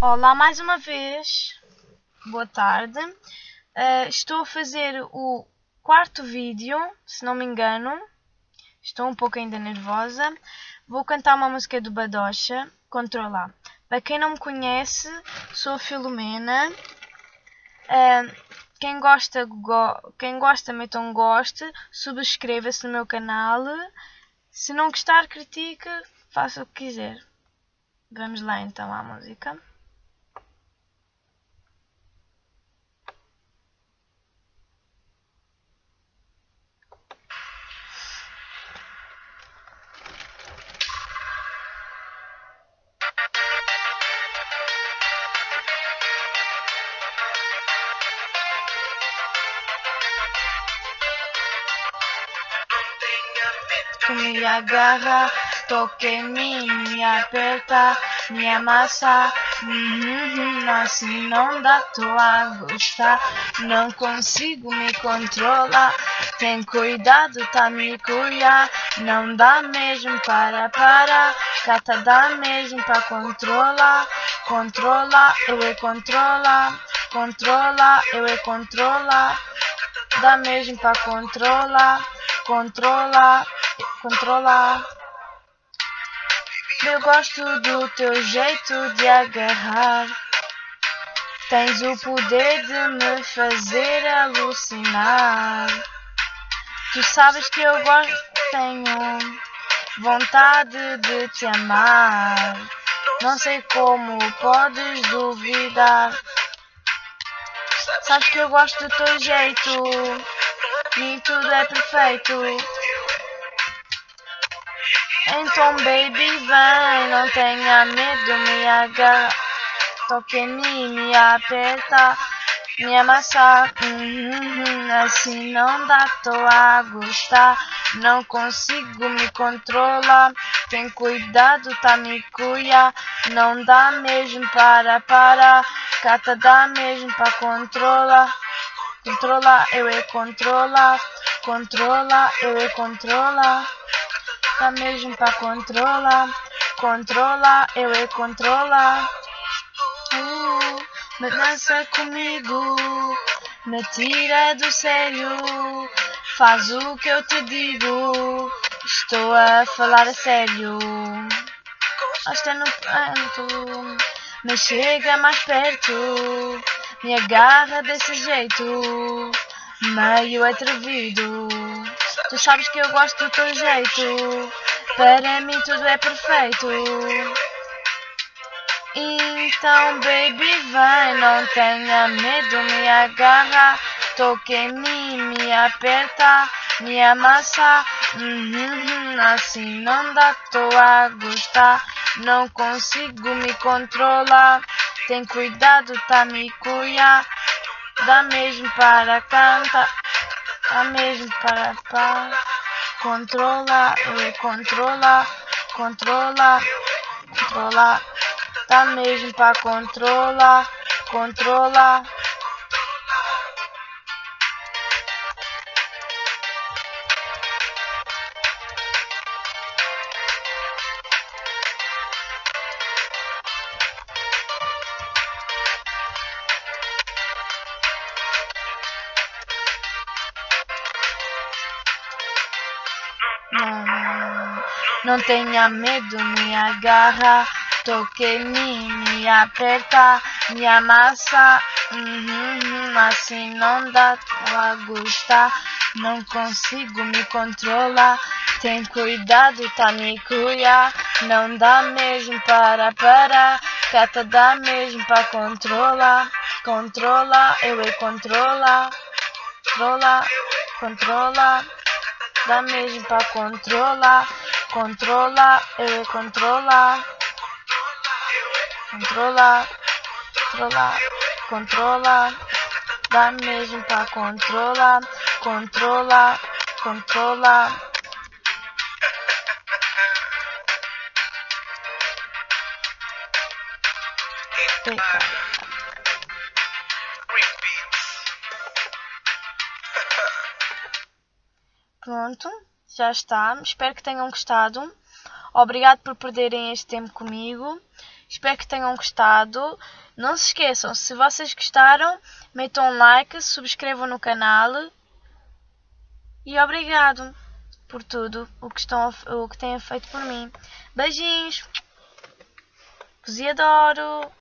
Olá mais uma vez, boa tarde. Estou a fazer o quarto vídeo, se não me engano. Estou um pouco ainda nervosa. Vou cantar uma música do Badocha, Controlar. Para quem não me conhece, sou a Filomena. Quem gosta, meta um goste, subscreva-se no meu canal. Se não gostar, critique, faça o que quiser. Vamos lá então à música. Tu me agarra, toca em mim, me aperta, me amassa, assim não dá, tô a gostar, não consigo me controlar, tem cuidado, tá me cuidar, não dá mesmo para, cata dá mesmo para controlar, eu é controlar, eu é controlar, dá mesmo para controlar. Eu gosto do teu jeito de agarrar. Tens o poder de me fazer alucinar. Tu sabes que eu tenho vontade de te amar. Não sei como podes duvidar. Sabes que eu gosto do teu jeito. E tudo é perfeito. Então baby vem, não tenha medo, me agarra, toque em mim, me aperta, me amassa, assim não dá, tô a gostar, não consigo me controlar, tem cuidado, tá me cuia, não dá mesmo para, cata dá mesmo para controlar, eu é controlar, eu é controlar. Dá mesmo para controlar, eu é controlar. Me dança comigo, me tira do sério, faz o que eu te digo, estou a falar a sério. Está no canto, me chega mais perto, me agarra desse jeito, meio atrevido. Tu sabes que eu gosto do teu jeito, para mim tudo é perfeito. Então baby vem, não tenha medo, me agarra, toque em mim, me aperta, me amassa, assim não dá, tô a gostar, não consigo me controlar, tem cuidado, tá me cuia, dá mesmo para cantar. Dá mesmo para, controla, eu é controla, dá mesmo para controlar. Não tenha medo, me agarra, toque em mim, me aperta, me amassa, assim não dá pra gostar, não consigo me controlar, tem cuidado, tá me cuia, não dá mesmo para, cata dá mesmo para controlar, eu é controlar, dá mesmo para controlar, eu é controlar, dá mesmo para controlar, Pronto, já está. Espero que tenham gostado. Obrigado por perderem este tempo comigo. Espero que tenham gostado. Não se esqueçam, se vocês gostaram, metam um like, subscrevam no canal. E obrigado por tudo o que têm feito por mim. Beijinhos. Vos adoro.